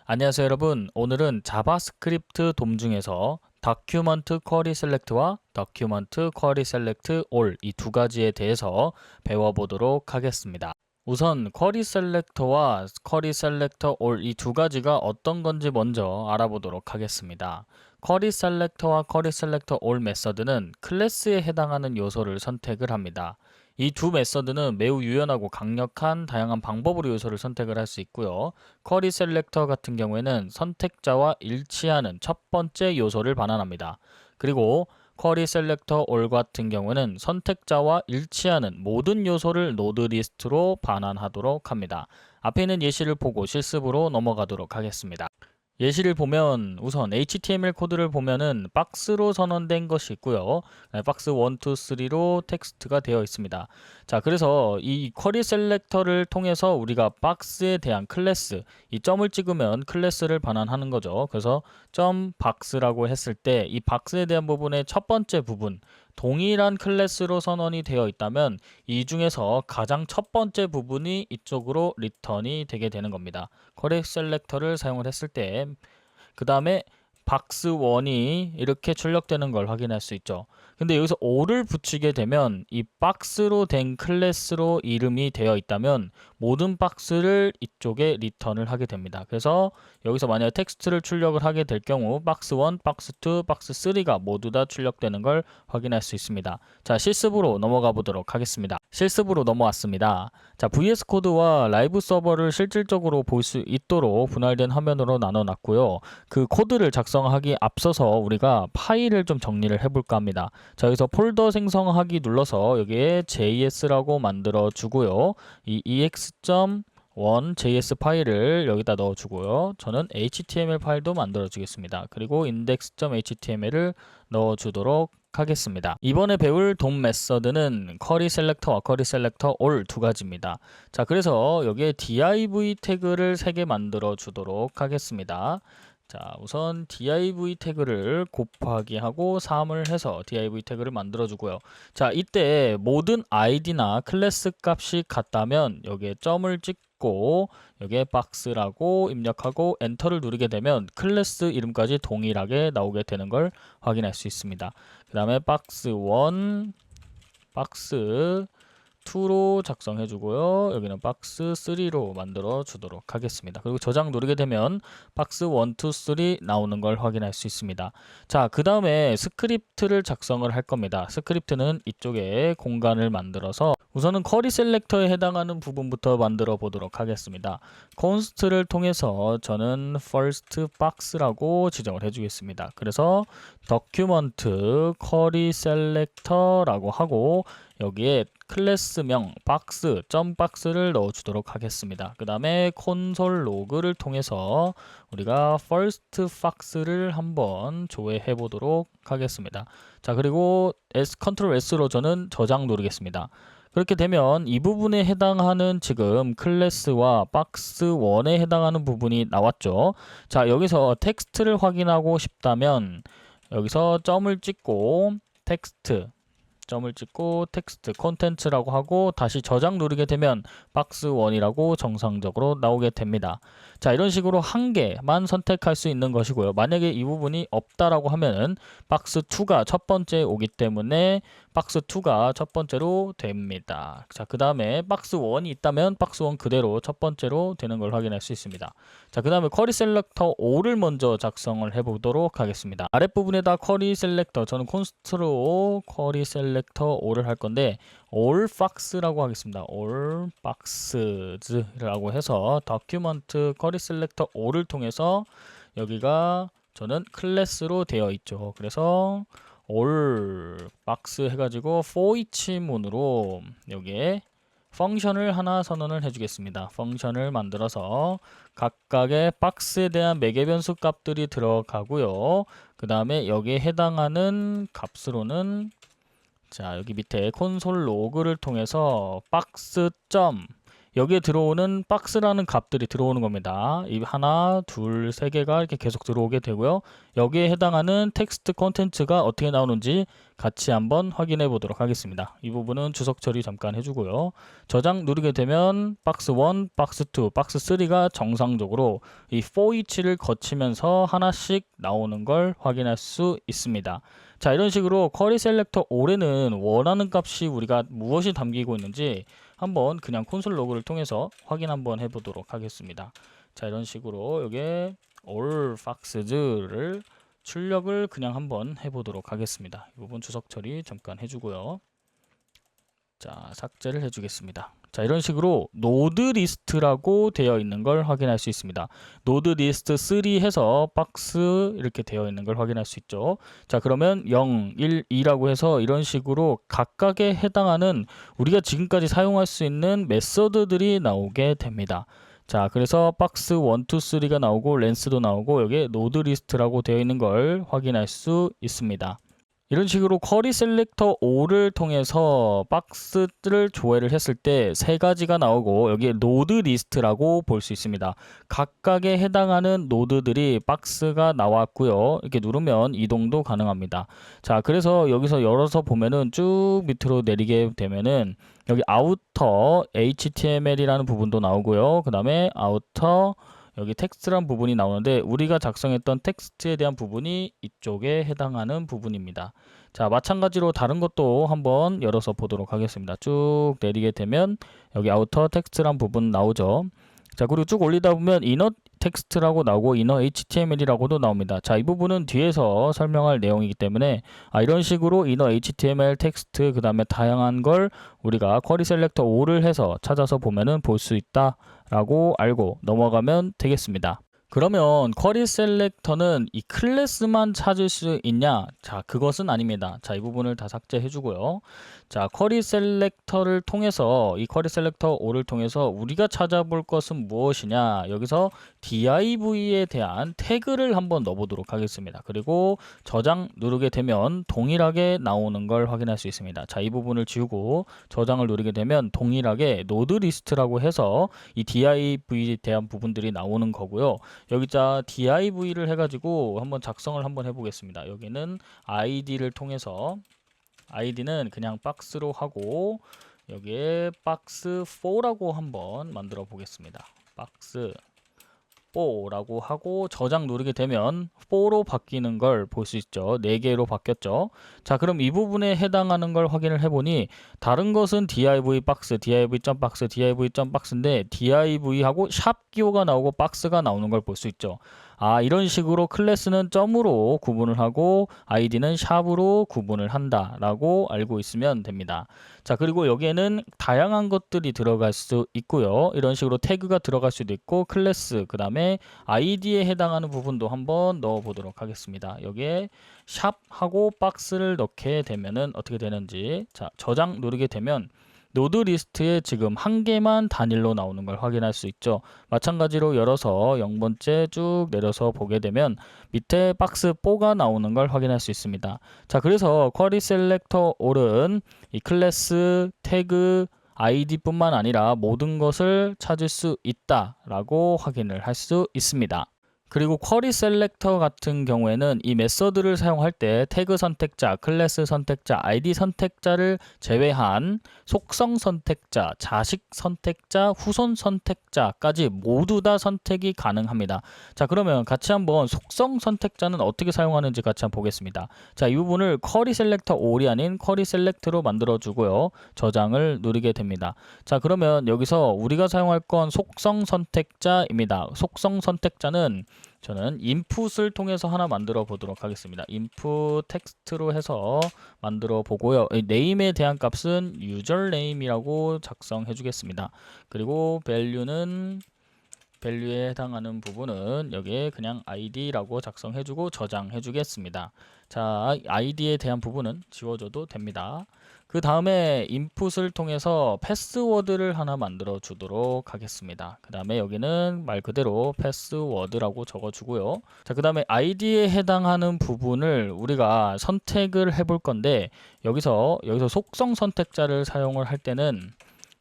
안녕하세요 여러분. 오늘은 자바스크립트 돔 중에서 document query select와 document query select all 이 두 가지에 대해서 배워보도록 하겠습니다. 우선 query selector와 query selector all 이 두 가지가 어떤 건지 먼저 알아보도록 하겠습니다. query selector와 query selector all 메서드는 클래스에 해당하는 요소를 선택을 합니다. 이 두 메서드는 매우 유연하고 강력한 다양한 방법으로 요소를 선택을 할 수 있고요. 쿼리 셀렉터 같은 경우에는 선택자와 일치하는 첫 번째 요소를 반환합니다. 그리고 쿼리 셀렉터 올 같은 경우는 선택자와 일치하는 모든 요소를 노드 리스트로 반환하도록 합니다. 앞에 있는 예시를 보고 실습으로 넘어가도록 하겠습니다. 예시를 보면 우선 HTML 코드를 보면은 박스로 선언된 것이 있고요. 박스 1, 2, 3로 텍스트가 되어 있습니다. 자, 그래서 이 쿼리 셀렉터를 통해서 우리가 박스에 대한 클래스, 이 점을 찍으면 클래스를 반환하는 거죠. 그래서 점 박스라고 했을 때 이 박스에 대한 부분의 첫 번째 부분, 동일한 클래스로 선언이 되어 있다면 이 중에서 가장 첫 번째 부분이 이쪽으로 리턴이 되게 되는 겁니다. 쿼리 셀렉터를 사용을 했을 때 그 다음에 박스 1이 이렇게 출력되는 걸 확인할 수 있죠. 근데 여기서 5를 붙이게 되면 이 박스로 된 클래스로 이름이 되어 있다면 모든 박스를 이쪽에 리턴을 하게 됩니다. 그래서 여기서 만약에 텍스트를 출력을 하게 될 경우 박스 1, 박스 2, 박스 3가 모두 다 출력되는 걸 확인할 수 있습니다. 자, 실습으로 넘어가 보도록 하겠습니다. 실습으로 넘어왔습니다. 자, VS 코드와 라이브 서버를 실질적으로 볼 수 있도록 분할된 화면으로 나눠 놨고요. 그 코드를 작성하기 앞서서 우리가 파일을 좀 정리를 해볼까 합니다. 자, 여기서 폴더 생성하기 눌러서 여기에 JS라고 만들어 주고요. 이 ex.1 JS 파일을 여기다 넣어 주고요. 저는 HTML 파일도 만들어 주겠습니다. 그리고 index.html을 넣어 주도록 하겠습니다. 이번에 배울 돔 메서드는 쿼리 셀렉터와 쿼리 셀렉터 올 두 가지입니다. 자, 그래서 여기에 div 태그를 3개 만들어 주도록 하겠습니다. 자, 우선 div 태그를 곱하기 하고 3을 해서 div 태그를 만들어 주고요. 자, 이때 모든 id나 클래스 값이 같다면 여기에 점을 찍고 여기에 박스라고 입력하고 엔터를 누르게 되면 클래스 이름까지 동일하게 나오게 되는 걸 확인할 수 있습니다. 그 다음에 박스 1, 박스 2로 작성해 주고요. 여기는 박스 3로 만들어 주도록 하겠습니다. 그리고 저장 누르게 되면 박스 1, 2, 3 나오는 걸 확인할 수 있습니다. 자, 그 다음에 스크립트를 작성을 할 겁니다. 스크립트는 이쪽에 공간을 만들어서 우선은 쿼리 셀렉터에 해당하는 부분부터 만들어 보도록 하겠습니다. const를 통해서 저는 first box라고 지정을 해주겠습니다. 그래서 document query selector라고 하고 여기에 클래스명 박스, 점 박스를 넣어 주도록 하겠습니다. 그 다음에 콘솔 로그를 통해서 우리가 first box를 한번 조회해 보도록 하겠습니다. 자, 그리고 Ctrl S로 저는 저장 누르겠습니다. 그렇게 되면 이 부분에 해당하는 지금 클래스와 박스 1에 해당하는 부분이 나왔죠. 자, 여기서 텍스트를 확인하고 싶다면 여기서 점을 찍고 텍스트 점을 찍고 텍스트 콘텐츠라고 하고 다시 저장 누르게 되면 박스 1이라고 정상적으로 나오게 됩니다. 자, 이런 식으로 한 개만 선택할 수 있는 것이고요. 만약에 이 부분이 없다라고 하면은 박스 2가 첫 번째 오기 때문에 박스 2가 첫 번째로 됩니다. 자, 그 다음에 박스 1이 있다면 박스 1 그대로 첫 번째로 되는 걸 확인할 수 있습니다. 자, 그 다음에 쿼리 셀렉터 5를 먼저 작성을 해보도록 하겠습니다. 아랫부분에다 쿼리 셀렉터, 저는 콘스트로 쿼리 셀렉터 5를 할 건데 all box라고 하겠습니다. all boxes라고 해서 document query selector 5를 통해서 여기가 저는 클래스로 되어 있죠. 그래서 all box 해가지고 for each 문으로 여기에 펑션을 하나 선언을 해주겠습니다. 펑션을 만들어서 각각의 박스에 대한 매개 변수 값들이 들어가고요. 그 다음에 여기에 해당하는 값으로는 자, 여기 밑에 콘솔 로그를 통해서 박스 점 여기에 들어오는 박스라는 값들이 들어오는 겁니다. 이 하나, 둘, 세 개가 이렇게 계속 들어오게 되고요. 여기에 해당하는 텍스트 콘텐츠가 어떻게 나오는지 같이 한번 확인해 보도록 하겠습니다. 이 부분은 주석 처리 잠깐 해주고요. 저장 누르게 되면 박스 1, 박스 2, 박스 3가 정상적으로 이 for each를 거치면서 하나씩 나오는 걸 확인할 수 있습니다. 자, 이런 식으로 쿼리 셀렉터 all에는 원하는 값이 우리가 무엇이 담기고 있는지 한번 그냥 콘솔 로그를 통해서 확인 한번 해보도록 하겠습니다. 자, 이런 식으로 여기에 all foxs를 출력을 그냥 한번 해보도록 하겠습니다. 이 부분 주석 처리 잠깐 해주고요. 자, 삭제를 해주겠습니다. 자, 이런 식으로 노드 리스트라고 되어 있는 걸 확인할 수 있습니다. 노드 리스트 3 해서 박스 이렇게 되어 있는 걸 확인할 수 있죠. 자, 그러면 0, 1, 2라고 해서 이런 식으로 각각에 해당하는 우리가 지금까지 사용할 수 있는 메서드들이 나오게 됩니다. 자, 그래서 박스 1, 2, 3가 나오고 렌스도 나오고 여기에 노드 리스트라고 되어 있는 걸 확인할 수 있습니다. 이런 식으로 쿼리 셀렉터 all을 통해서 박스를 조회를 했을 때 세 가지가 나오고 여기에 노드 리스트라고 볼 수 있습니다. 각각에 해당하는 노드들이 박스가 나왔고요. 이렇게 누르면 이동도 가능합니다. 자, 그래서 여기서 열어서 보면은 쭉 밑으로 내리게 되면은 여기 아우터 HTML이라는 부분도 나오고요. 그 다음에 아우터 여기 텍스트란 부분이 나오는데 우리가 작성했던 텍스트에 대한 부분이 이쪽에 해당하는 부분입니다. 자, 마찬가지로 다른 것도 한번 열어서 보도록 하겠습니다. 쭉 내리게 되면 여기 아우터 텍스트란 부분 나오죠. 자, 그리고 쭉 올리다 보면 이너 텍스트라고 나오고 이너 HTML이라고도 나옵니다. 자, 이 부분은 뒤에서 설명할 내용이기 때문에 이런 식으로 이너 HTML 텍스트 그 다음에 다양한 걸 우리가 쿼리 셀렉터 all을 해서 찾아서 보면은 볼 수 있다 라고 알고 넘어가면 되겠습니다. 그러면 쿼리 셀렉터는 이 클래스만 찾을 수 있냐? 자, 그것은 아닙니다. 자, 이 부분을 다 삭제해 주고요. 자, 쿼리 셀렉터를 통해서 이 쿼리 셀렉터 all을 통해서 우리가 찾아볼 것은 무엇이냐? 여기서 div에 대한 태그를 한번 넣어보도록 하겠습니다. 그리고 저장 누르게 되면 동일하게 나오는 걸 확인할 수 있습니다. 자, 이 부분을 지우고 저장을 누르게 되면 동일하게 노드 리스트라고 해서 이 div에 대한 부분들이 나오는 거고요. 여기자 div를 해가지고 한번 작성을 한번 해보겠습니다. 여기는 id를 통해서 id는 그냥 박스로 하고 여기에 박스 4라고 한번 만들어 보겠습니다. 박스 4라고 하고 저장 누르게 되면 4로 바뀌는 걸 볼 수 있죠. 4개로 바뀌었죠. 자, 그럼 이 부분에 해당하는 걸 확인을 해보니 다른 것은 div 박스, div.박스, div.박스인데 div하고 샵 기호가 나오고 박스가 나오는 걸 볼 수 있죠. 이런 식으로 클래스는 점으로 구분을 하고 id는 샵으로 구분을 한다 라고 알고 있으면 됩니다. 자, 그리고 여기에는 다양한 것들이 들어갈 수 있고요. 이런 식으로 태그가 들어갈 수도 있고 클래스 그 다음에 id에 해당하는 부분도 한번 넣어 보도록 하겠습니다. 여기에 샵하고 박스를 넣게 되면은 어떻게 되는지, 자, 저장 누르게 되면 노드 리스트에 지금 한 개만 단일로 나오는 걸 확인할 수 있죠. 마찬가지로 열어서 0번째 쭉 내려서 보게 되면 밑에 박스 4가 나오는 걸 확인할 수 있습니다. 자, 그래서 쿼리 셀렉터 all은 이 클래스, 태그, id뿐만 아니라 모든 것을 찾을 수 있다라고 확인을 할 수 있습니다. 그리고 쿼리 셀렉터 같은 경우에는 이 메서드를 사용할 때 태그 선택자, 클래스 선택자, id 선택자를 제외한 속성 선택자, 자식 선택자, 후손 선택자까지 모두 다 선택이 가능합니다. 자, 그러면 같이 한번 속성 선택자는 어떻게 사용하는지 같이 한번 보겠습니다. 자, 이 부분을 쿼리 셀렉터 all이 아닌 쿼리 셀렉트로 만들어 주고요. 저장을 누르게 됩니다. 자, 그러면 여기서 우리가 사용할 건 속성 선택자입니다. 속성 선택자는 저는 인풋을 통해서 하나 만들어 보도록 하겠습니다. 인풋 텍스트로 해서 만들어 보고요. 네임에 대한 값은 유저 네임이라고 작성해 주겠습니다. 그리고 value는 value에 해당하는 부분은 여기에 그냥 id라고 작성해 주고 저장해 주겠습니다. 자, id에 대한 부분은 지워줘도 됩니다. 그 다음에 인풋을 통해서 패스워드를 하나 만들어 주도록 하겠습니다. 그 다음에 여기는 말 그대로 패스워드라고 적어 주고요. 자, 그 다음에 id에 해당하는 부분을 우리가 선택을 해볼 건데 여기서 속성 선택자를 사용을 할 때는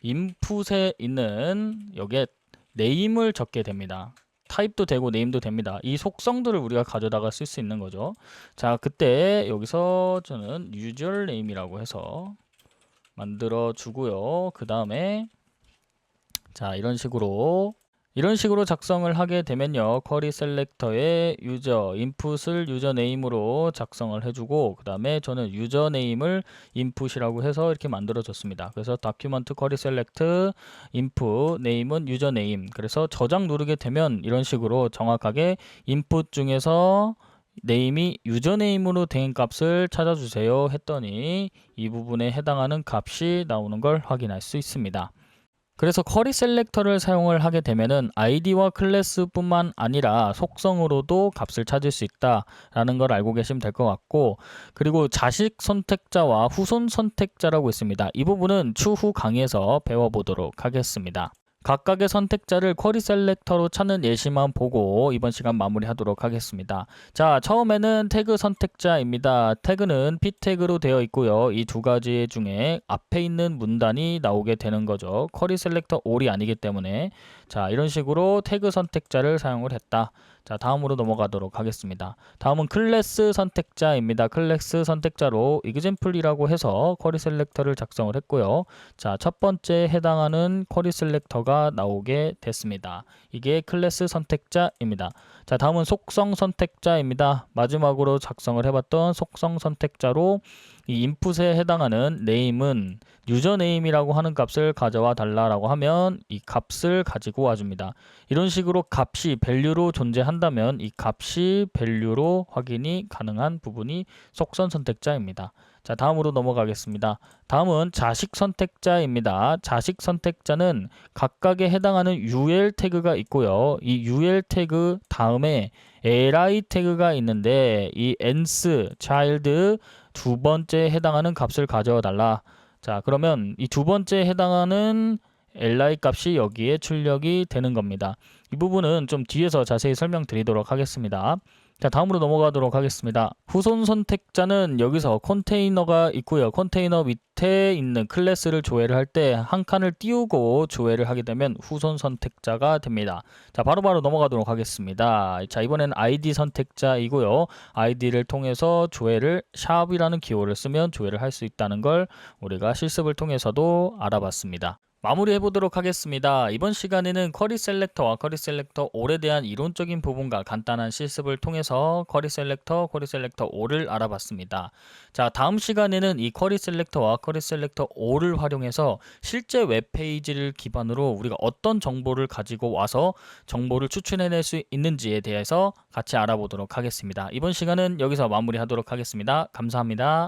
인풋에 있는 여기에 네임을 적게 됩니다. 타입도 되고 네임도 됩니다. 이 속성들을 우리가 가져다가 쓸 수 있는 거죠. 자, 그때 여기서 저는 user name이라고 해서 만들어 주고요. 그 다음에 자, 이런 식으로 작성을 하게 되면요. 쿼리 셀렉터에 유저 인풋을 유저 네임으로 작성을 해주고 그 다음에 저는 유저 네임을 인풋이라고 해서 이렇게 만들어 줬습니다. 그래서 다큐먼트 쿼리 셀렉트 인풋 네임은 유저 네임. 그래서 저장 누르게 되면 이런 식으로 정확하게 인풋 중에서 네임이 유저 네임으로 된 값을 찾아주세요 했더니 이 부분에 해당하는 값이 나오는 걸 확인할 수 있습니다. 그래서 쿼리 셀렉터를 사용을 하게 되면은 아이디와 클래스뿐만 아니라 속성으로도 값을 찾을 수 있다라는 걸 알고 계시면 될 것 같고, 그리고 자식 선택자와 후손 선택자라고 있습니다. 이 부분은 추후 강의에서 배워보도록 하겠습니다. 각각의 선택자를 쿼리 셀렉터로 찾는 예시만 보고 이번 시간 마무리하도록 하겠습니다. 자, 처음에는 태그 선택자입니다. 태그는 p 태그로 되어 있고요. 이 두 가지 중에 앞에 있는 문단이 나오게 되는 거죠. 쿼리 셀렉터 all이 아니기 때문에. 자, 이런 식으로 태그 선택자를 사용을 했다. 자, 다음으로 넘어가도록 하겠습니다. 다음은 클래스 선택자입니다. 클래스 선택자로 example이라고 해서 쿼리 셀렉터를 작성을 했고요. 자, 첫 번째 해당하는 쿼리 셀렉터가 나오게 됐습니다. 이게 클래스 선택자입니다. 자, 다음은 속성 선택자입니다. 마지막으로 작성을 해봤던 속성 선택자로 이 인풋에 해당하는 name은 유저 네임이라고 하는 값을 가져와 달라라고 하면 이 값을 가지고 와줍니다. 이런 식으로 값이 value로 존재한다면 이 값이 value로 확인이 가능한 부분이 속성 선택자입니다. 자, 다음으로 넘어가겠습니다. 다음은 자식 선택자입니다. 자식 선택자는 각각에 해당하는 UL 태그가 있고요. 이 UL 태그 다음에 li 태그가 있는데 이 ens, child 두 번째 해당하는 값을 가져와 달라. 자, 그러면 이 두 번째 해당하는 li 값이 여기에 출력이 되는 겁니다. 이 부분은 좀 뒤에서 자세히 설명드리도록 하겠습니다. 자, 다음으로 넘어가도록 하겠습니다. 후손 선택자는 여기서 컨테이너가 있고요. 컨테이너 밑에 있는 클래스를 조회를 할 때 한 칸을 띄우고 조회를 하게 되면 후손 선택자가 됩니다. 자, 바로바로 넘어가도록 하겠습니다. 자, 이번에는 ID 선택자이고요. ID를 통해서 조회를 샵이라는 기호를 쓰면 조회를 할 수 있다는 걸 우리가 실습을 통해서도 알아봤습니다. 마무리해 보도록 하겠습니다. 이번 시간에는 쿼리 셀렉터와 쿼리 셀렉터 all에 대한 이론적인 부분과 간단한 실습을 통해서 쿼리 셀렉터 all을 알아봤습니다. 자, 다음 시간에는 이 쿼리 셀렉터와 쿼리 셀렉터 all을 활용해서 실제 웹페이지를 기반으로 우리가 어떤 정보를 가지고 와서 정보를 추출해낼 수 있는지에 대해서 같이 알아보도록 하겠습니다. 이번 시간은 여기서 마무리하도록 하겠습니다. 감사합니다.